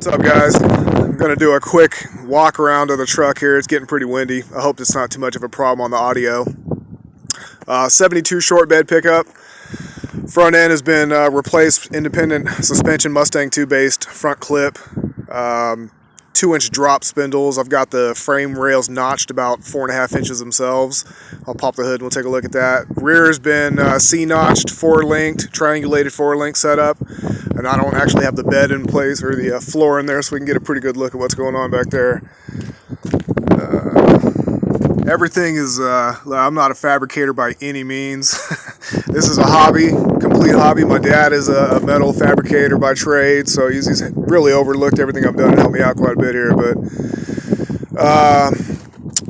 What's up, guys? I'm gonna do a quick walk around of the truck here. It's getting pretty windy. I hope it's not too much of a problem on the audio. 72 Shortbed pickup. Front end has been replaced, independent suspension Mustang 2 based front clip. 2-inch drop spindles. I've got the frame rails notched about 4.5 inches themselves. I'll pop the hood and we'll take a look at that. Rear has been C-notched, 4-linked, triangulated 4-link setup. And I don't actually have the bed in place or the floor in there, so we can get a pretty good look at what's going on back there. Everything is, I'm not a fabricator by any means. This is a hobby, complete hobby. My dad is a metal fabricator by trade, so he's really overlooked everything I've done and helped me out quite a bit here. But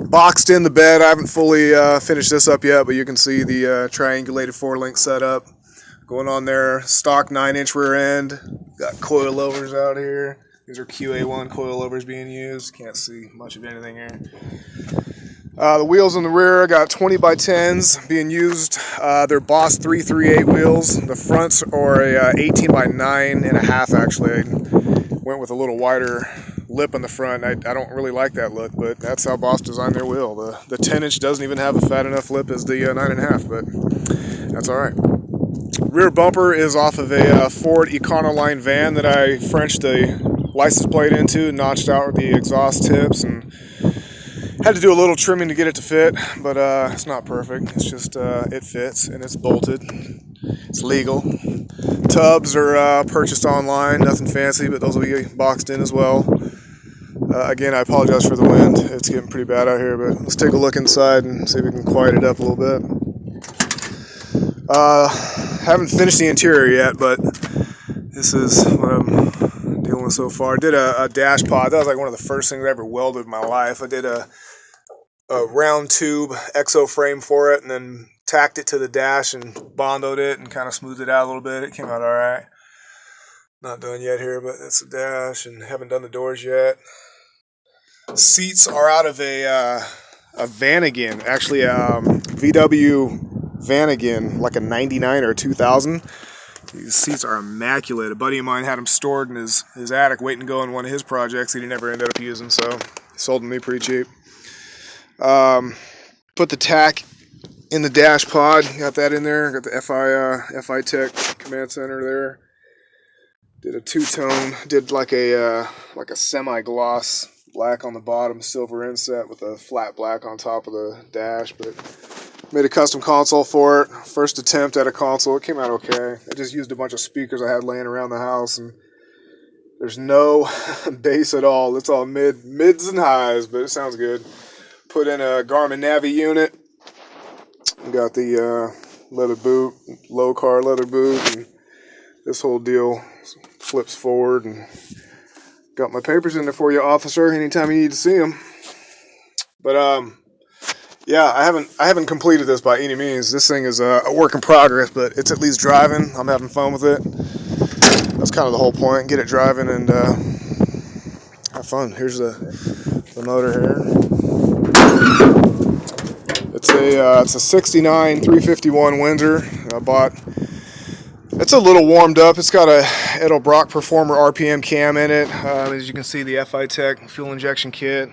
boxed in the bed, I haven't fully finished this up yet, but you can see the triangulated 4-link setup going on there. Stock 9-inch rear end. Got coilovers out here. These are QA1 coilovers being used. Can't see much of anything here. The wheels in the rear, I got 20x10s being used. They're Boss 338 wheels. The fronts are a 18x9.5 actually. I went with a little wider lip on the front. I don't really like that look, but that's how Boss designed their wheel. The 10-inch doesn't even have a fat enough lip as the 9.5, but that's all right. Rear bumper is off of a Ford Econoline van that I Frenched the license plate into, notched out the exhaust tips, and had to do a little trimming to get it to fit, but it's not perfect. It's just it fits and it's bolted. It's legal. Tubs are purchased online, nothing fancy, but those will be boxed in as well. Again, I apologize for the wind. It's getting pretty bad out here, but let's take a look inside and see if we can quiet it up a little bit. Haven't finished the interior yet, but this is what I'm dealing with so far. I did a dash pod. That was like one of the first things I ever welded in my life. I did a round tube exo frame for it and then tacked it to the dash and bondoed it and kind of smoothed it out a little bit. It came out all right. Not done yet here, but that's the dash, and haven't done the doors yet. Seats are out of a Vanagon, actually VW Vanagon, like a 99 or 2000. These seats are immaculate. A buddy of mine had them stored in his attic waiting to go on one of his projects he never ended up using, so he sold them to me pretty cheap. Put the tack in the dash pod, got that in there, got the FI Tech command center there. Did a two-tone, did like a semi-gloss black on the bottom, silver inset with a flat black on top of the dash, but made a custom console for it. First attempt at a console. It came out okay. I just used a bunch of speakers I had laying around the house, and there's no bass at all. It's all mids and highs, but it sounds good. Put in a Garmin Navi unit. Got the leather boot, low car leather boot, and this whole deal flips forward. And got my papers in there for you, officer, anytime you need to see them. But yeah, I haven't completed this by any means. This thing is a work in progress, but it's at least driving. I'm having fun with it. That's kind of the whole point. Get it driving and have fun. Here's the motor here. It's a 69 351 Windsor. I bought. It's a little warmed up. It's got a Edelbrock Performer RPM cam in it. As you can see, the FI Tech fuel injection kit.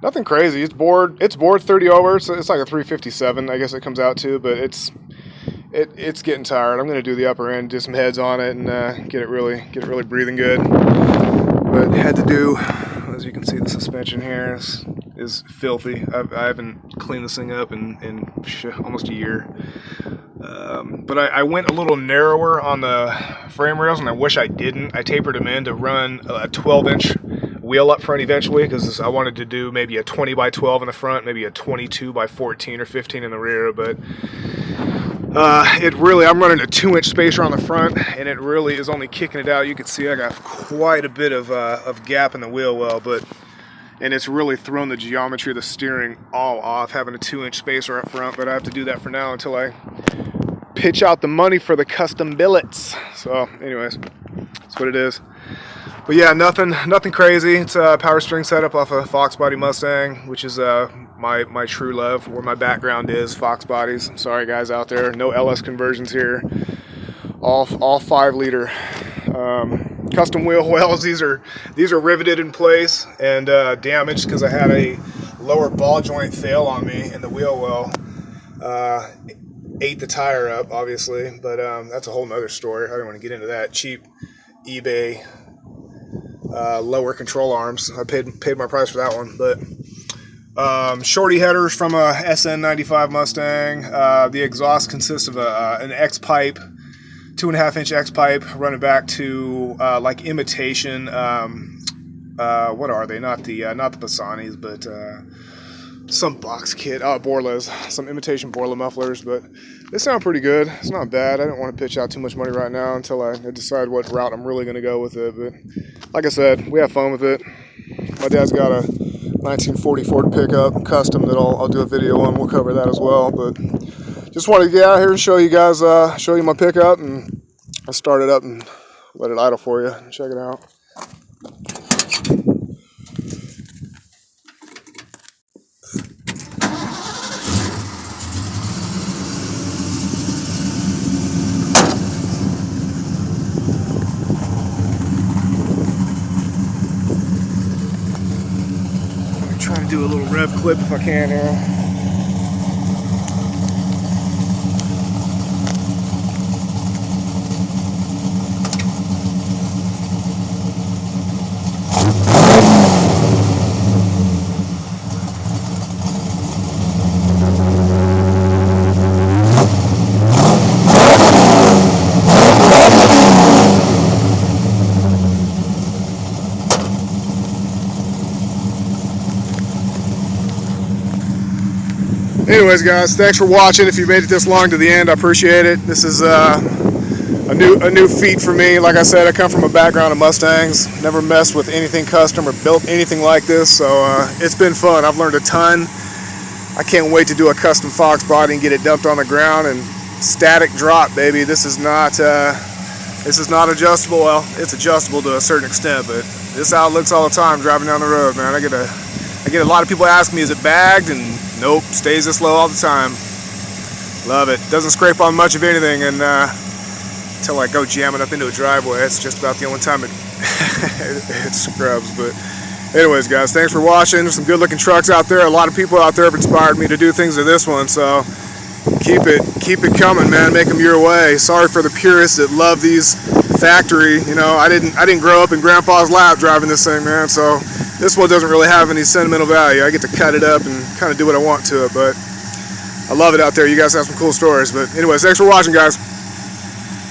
Nothing crazy. It's bored 30 over. So it's like a 357, I guess it comes out to. But it's getting tired. I'm gonna do the upper end, do some heads on it, and get it really breathing good. But had to do, as you can see, the suspension here is filthy. I haven't cleaned this thing up in almost a year. But I went a little narrower on the frame rails, and I wish I didn't. I tapered them in to run a 12-inch wheel up front eventually, because I wanted to do maybe a 20x12 in the front, maybe a 22x14 or 15 in the rear. But I'm running a 2-inch spacer on the front, and it really is only kicking it out. You can see I got quite a bit of gap in the wheel well, and it's really thrown the geometry of the steering all off, having a 2-inch spacer up front. But I have to do that for now until I pitch out the money for the custom billets. So anyways, that's what it is. But yeah, nothing crazy. It's a power steering setup off a Fox body Mustang, which is my true love, where my background is, Fox bodies. Sorry guys out there, no LS conversions here. All 5 liter custom wheel wells. These are riveted in place and damaged because I had a lower ball joint fail on me, and the wheel well ate the tire up, obviously. But that's a whole nother story. I don't want to get into that. Cheap eBay lower control arms. I paid my price for that one. But shorty headers from a SN95 Mustang. The exhaust consists of an X pipe, 2.5-inch X pipe running back to like imitation. What are they? Not the Basanis, but some box kit. Borlas, some imitation Borla mufflers. But they sound pretty good. It's not bad. I don't want to pitch out too much money right now until I decide what route I'm really going to go with it. But like I said, we have fun with it. My dad's got a 1940 Ford pickup custom that I'll do a video on. We'll cover that as well. But just wanted to get out here and show you guys, show you my pickup, and I'll start it up and let it idle for you. Check it out. Try to do a little rev clip if I can here. Anyways, guys, thanks for watching. If you made it this long to the end, I appreciate it. This is a new feat for me. Like I said, I come from a background of Mustangs. Never messed with anything custom or built anything like this, so it's been fun. I've learned a ton. I can't wait to do a custom Fox body and get it dumped on the ground and static drop, baby. This is not adjustable. Well, it's adjustable to a certain extent, but this is how it looks all the time driving down the road, man. I get a lot of people ask me, is it bagged? And nope, stays this low all the time. Love it. Doesn't scrape on much of anything, and until I go jam it up into a driveway, it's just about the only time it scrubs. But anyways, guys, thanks for watching. There's some good looking trucks out there. A lot of people out there have inspired me to do things to this one, so keep it coming, man. Make them your way. Sorry for the purists that love these factory. You know, I didn't grow up in Grandpa's lap driving this thing, man, so this one doesn't really have any sentimental value. I get to cut it up and kind of do what I want to it, but I love it out there. You guys have some cool stories. But anyways, thanks for watching, guys.